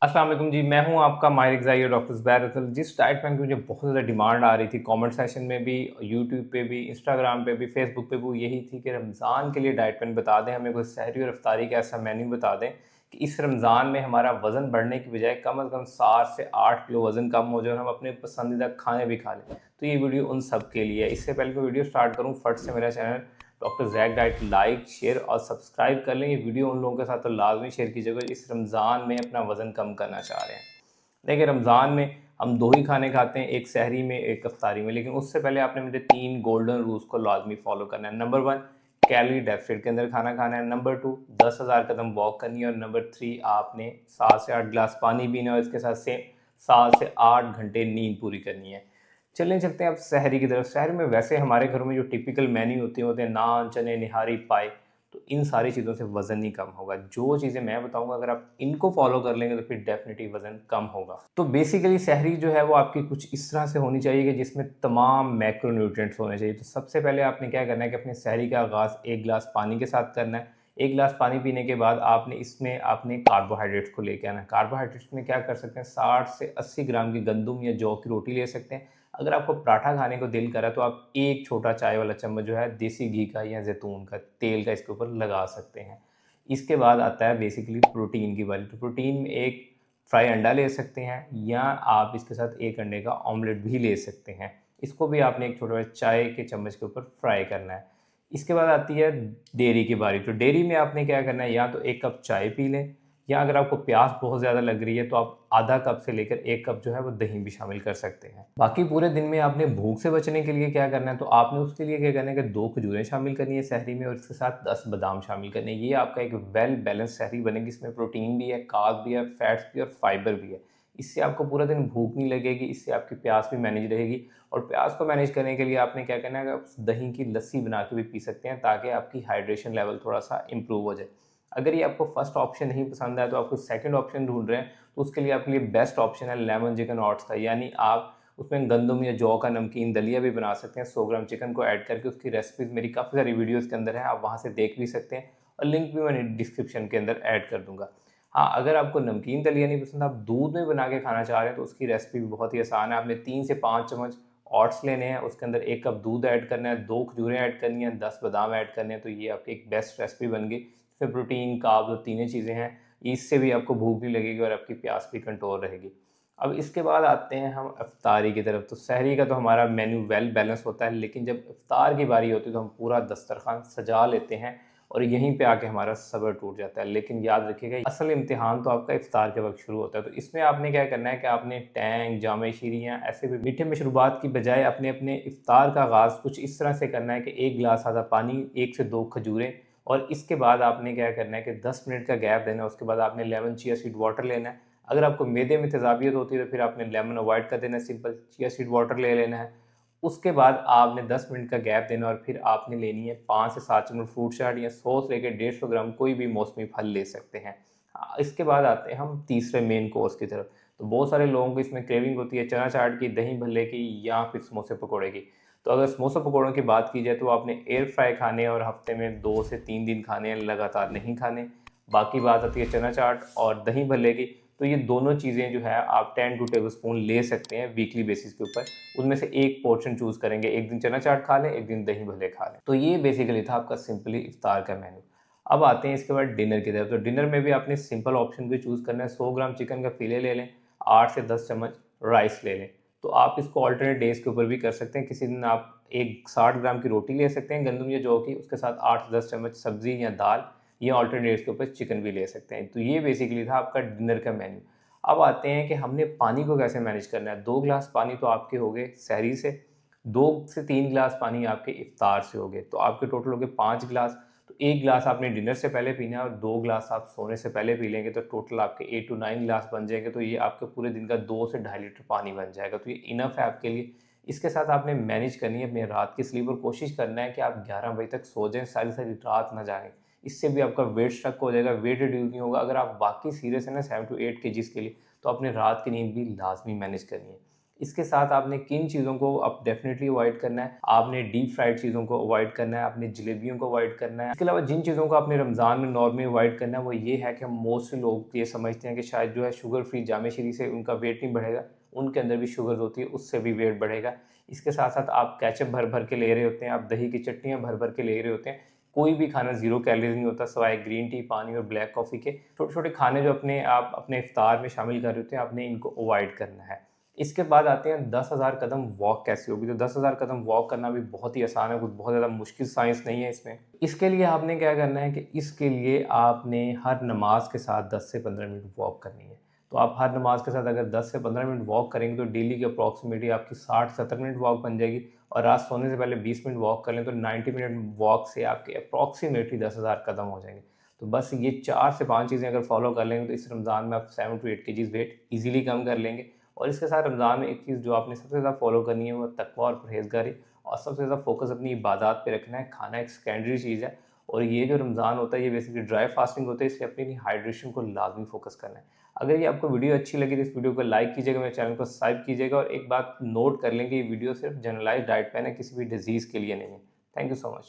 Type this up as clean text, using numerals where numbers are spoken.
अस्सलाम वालेकुम जी, मैं हूँ आपका माहिर ग़िज़ाई और डॉक्टर ज़ुबैर रसल। जिस डाइट प्लान की मुझे बहुत ज़्यादा डिमांड आ रही थी कमेंट सेशन में भी, यूट्यूब पे भी, इंस्टाग्राम पे भी, फेसबुक पे भी, वो यही थी कि रमज़ान के लिए डाइट प्लान बता दें, हमें कोई सहरी और इफ्तारी का ऐसा मेन्यू बता दें कि इस रमज़ान में हमारा वज़न बढ़ने की बजाय कम से कम 7 से 8 किलो वज़न कम हो जाए और हम अपने पसंदीदा खाने भी खा लें। तो ये वीडियो उन सब के लिए है। इससे पहले मैं वीडियो स्टार्ट करूँ, फट से मेरा channel doctor Zack diet like, share और सब्सक्राइब कर लें। ये वीडियो उन लोगों के साथ तो लाजमी शेयर कीजिएगा इस रमज़ान में अपना वज़न कम करना चाह रहे हैं। देखिए, रमज़ान में हम 2 ही खाने खाते हैं, एक सहरी में, एक इफ्तारी में, लेकिन उससे पहले आपने मुझे 3 गोल्डन रूल्स को लाज़मी फ़ॉलो करना है। नंबर 1, कैलोरी डेफ़िसिट के अंदर खाना खाना है। नंबर 2, 10,000 कदम वॉक करनी है और नंबर 3, आपने 7 से 8 गिलास पानी पीना है और इसके साथ सेम 7 से 8 घंटे नींद पूरी करनी है। चलते हैं अब सहरी की तरफ। सहरी में वैसे हमारे घरों में जो टिपिकल मेन्यू होते हैं नान, चने, निहारी, पाई, तो इन सारी चीज़ों से वज़न ही कम होगा। जो चीज़ें मैं बताऊँगा अगर आप इनको फ़ॉलो कर लेंगे तो फिर डेफ़िनिटली वज़न कम होगा। तो बेसिकली सहरी जो है वो आपकी कुछ इस तरह से होनी चाहिए कि जिसमें तमाम मैक्रोन्यूट्रिएंट्स होने चाहिए। तो सबसे पहले आपने क्या करना है कि अपनी सहरी का आगाज़ 1 गिलास पानी के साथ करना है। 1 गिलास पानी पीने के बाद आपने कार्बोहाइड्रेट्स को लेके आना है। कार्बोहाइड्रेट्स में क्या कर सकते हैं, 60 से 80 ग्राम की गंदम या जौ की रोटी ले सकते हैं। अगर आपको पराठा खाने को दिल करा तो आप एक छोटा चाय वाला चम्मच जो है देसी घी का या ज़ैतून का तेल का इसके ऊपर लगा सकते हैं। इसके बाद आता है बेसिकली प्रोटीन की बारी। तो प्रोटीन में एक फ्राई अंडा ले सकते हैं या आप इसके साथ एक अंडे का ऑमलेट भी ले सकते हैं। इसको भी आपने एक छोटा चाय के चम्मच के ऊपर फ्राई करना है। इसके बाद आती है डेयरी की बारी। तो डेयरी में आपने क्या करना है, या तो 1 कप चाय पी लें या अगर आपको प्यास बहुत ज़्यादा लग रही है तो आप आधा कप से लेकर 1 कप जो है वो दही भी शामिल कर सकते हैं। बाकी पूरे दिन में आपने भूख से बचने के लिए क्या करना है, तो आपने उसके लिए क्या करना है कि 2 खजूरें शामिल करनी है सहरी में और इसके साथ 10 बादाम शामिल करने हैं। ये आपका एक वेल बैलेंस सहरी बनेगी। इसमें प्रोटीन भी है, कार्ब भी है, फैट्स भी और फाइबर भी है। इससे आपको पूरा दिन भूख नहीं लगेगी, इससे आपकी प्यास भी मैनेज रहेगी। और प्यास को मैनेज करने के लिए आपने क्या करना है कि आप दही की लस्सी बना के भी पी सकते हैं ताकि आपकी हाइड्रेशन लेवल थोड़ा-सा इम्प्रूव हो जाए। अगर ये आपको फर्स्ट ऑप्शन नहीं पसंद आया तो आप कोई सेकंड ऑप्शन ढूँढ रहे हैं, तो उसके लिए आपके लिए बेस्ट ऑप्शन है लेमन चिकन ओट्स का। यानी आप उसमें गंदम या जौ का नमकीन दलिया भी बना सकते हैं। 100 ग्राम चिकन को ऐड करके उसकी रेसिपीज़ मेरी काफ़ी सारी वीडियोज़ के अंदर है, आप वहाँ से देख भी सकते हैं और लिंक भी मैं डिस्क्रिप्शन के अंदर ऐड कर दूँगा। हाँ, अगर आपको नमकीन दलिया नहीं पसंद, आप दूध में बना के खाना चाह रहे हैं तो उसकी रेसिपी भी बहुत ही आसान है। आपने 3 से 5 चम्मच ओट्स लेने हैं, उसके अंदर 1 कप दूध ऐड करना है, 2 खजूरें ऐड करनी है, 10 बादाम ऐड करने हैं, तो ये आपकी एक बेस्ट रेसिपी बन गई। इसमें प्रोटीन, कार्ब्स और तीनों चीज़ें हैं, इससे भी आपको भूख नहीं लगेगी और आपकी प्यास भी कंट्रोल रहेगी। अब इसके बाद आते हैं हम इफ्तारी की तरफ। तो सहरी का तो हमारा मेन्यू वेल बैलेंस होता है, लेकिन जब इफ्तार की बारी होती है तो हम पूरा दस्तरखान सजा लेते हैं और यहीं पे आके हमारा सब्र टूट जाता है। लेकिन याद रखिएगा असल इम्तिहान तो आपका इफ्तार के वक्त शुरू होता है। तो इसमें आपने क्या करना है कि आपने टैंग, जाम शीरी या ऐसे भी मीठे मशरूबात की बजाय अपने इफ्तार का आगाज़ कुछ इस तरह से करना है कि 1 गिलास आधा पानी, 1 से 2 खजूरें और इसके बाद आपने क्या करना है कि 10 मिनट का गैप देना है। उसके बाद आपने लेमन चिया सीड वाटर लेना है। अगर आपको मैदे में तेज़ाबियत होती है तो फिर आपने लेमन अवॉइड कर देना है, सिंपल चिया सीड वाटर ले लेना है। उसके बाद आपने 10 मिनट का गैप देना और फिर आपने लेनी है 5 से 7 चम्मच फ्रूट चाट या 100 से लेकर 150 ग्राम कोई भी मौसमी फल ले सकते हैं। इसके बाद आते हैं हम तीसरे मेन कोर्स की तरफ। तो बहुत सारे लोगों को इसमें क्रेविंग होती है चना चाट की, दही भल्ले की या फिर समोसे पकौड़े की। तो अगर समोसा पकौड़ों की बात की जाए तो आपने एयर फ्राई खाने और हफ्ते में 2 से 3 दिन खाने हैं, लगातार नहीं खाने। बाकी बात आती है चना चाट और दही भल्ले की। तो ये दोनों चीज़ें जो है आप 10 टू टेबल स्पून ले सकते हैं वीकली बेसिस के ऊपर। उनमें से एक पोर्शन चूज़ करेंगे, एक दिन चना चाट खा लें, एक दिन दही भल्ले खा लें। तो ये बेसिकली था आपका सिंपली इफ्तार का मेन्यू। अब आते हैं इसके बाद डिनर की तरफ। तो डिनर में भी आपने सिंपल ऑप्शन भी चूज़ करना है। 100 ग्राम चिकन का फिले ले लें, 8 से 10 चम्मच राइस ले लें। तो आप इसको अल्टरनेट डेज़ के ऊपर भी कर सकते हैं। किसी दिन आप एक 60 ग्राम की रोटी ले सकते हैं गंदम या जौ की, उसके साथ 8 से 10 चम्मच सब्ज़ी या दाल या अल्टरनेट डेज़ के ऊपर चिकन भी ले सकते हैं। तो ये बेसिकली था आपका डिनर का मेन्यू। अब आते हैं कि हमने पानी को कैसे मैनेज करना है। 2 गिलास पानी तो आपके हो गए सहरी से, 2 से 3 गिलास पानी आपके इफ्तार से हो गए, तो आपके टोटल हो गए 5 गिलास। तो 1 गिलास आपने डिनर से पहले पीना है और 2 गिलास आप सोने से पहले पी लेंगे तो टोटल आपके 8 टू 9 गिलास बन जाएंगे। तो ये आपके पूरे दिन का 2 से ढाई लीटर पानी बन जाएगा, तो ये इनफ है आपके लिए। इसके साथ आपने मैनेज करनी है अपनी रात की स्लीप और कोशिश करना है कि आप 11 बजे तक सो जाएं, सारी सारी रात ना जागें। इससे भी आपका वेट स्ट्रक हो जाएगा, वेट रिड्यूस नहीं होगा। अगर आप बाकी सीरियस हैं ना 7 टू 8 केजीज़ के लिए, तो अपने रात की नींद भी लाजमी मैनेज करनी है। इसके साथ आपने किन चीज़ों को अब डेफिनेटली अवॉइड करना है, आपने डीप फ्राइड चीज़ों को अवॉइड करना है, आपने जलेबियों को अवॉइड करना है। इसके अलावा जिन चीज़ों को आपने रमज़ान में नॉर्मली अवॉइड करना है वो ये है कि मोस्टली लोग ये समझते हैं कि शायद जो है शुगर फ्री जामे शीरी से उनका वेट नहीं बढ़ेगा, उनके अंदर भी शुगर होती है, उससे भी वेट बढ़ेगा। इसके साथ साथ आप केचप भर भर के ले रहे होते हैं, आप दही की चटनियाँ भर भर के ले रहे होते हैं। कोई भी खाना ज़ीरो कैलोरीज नहीं होता सिवाय ग्रीन टी, पानी और ब्लैक कॉफ़ी के। छोटे छोटे खाने जो आप अपने इफ्तार में शामिल कर रहे होते हैं, आपने इनको अवॉइड करना है। इसके बाद आते हैं 10,000 कदम वॉक कैसे होगी। तो 10,000 कदम वॉक करना भी बहुत ही आसान है, कुछ बहुत ज़्यादा मुश्किल साइंस नहीं है इसमें। इसके लिए आपने क्या करना है कि इसके लिए आपने हर नमाज के साथ 10 से 15 मिनट वॉक करनी है। तो आप हर नमाज के साथ अगर 10 से 15 मिनट वॉक करेंगे तो डेली की अप्रॉक्सीमेटली आपकी 60-70 मिनट वॉक बन जाएगी। और रात सोने से पहले 20 मिनट वॉक कर लें तो 90 मिनट वॉक से आपके अप्रॉक्सीमेटली 10,000 कदम हो जाएंगे। तो बस ये 4 से 5 चीज़ें अगर फॉलो कर लेंगे तो इस रमज़ान में आप 7 to 8 kg वेट ईजिली कम कर लेंगे। और इसके साथ रमज़ान में एक चीज़ जो आपने सबसे ज़्यादा फॉलो करनी है वो तकवा और परहेज़गारी, और सबसे ज़्यादा फोकस अपनी इबादत पे रखना है। खाना एक सेकेंडरी चीज़ है, और ये जो रमज़ान होता है ये बेसिकली ड्राई फास्टिंग होता है, इसलिए अपनी हाइड्रेशन को लाजमी फोकस करना है। अगर ये आपको वीडियो अच्छी लगी तो इस वीडियो को लाइक कीजिएगा, मेरे चैनल को सब्सक्राइब कीजिएगा, और एक बात नोट कर लें कि ये वीडियो सिर्फ जनरलाइज डाइट प्लान है, किसी भी डिजीज़ के लिए नहीं है। Thank you so much.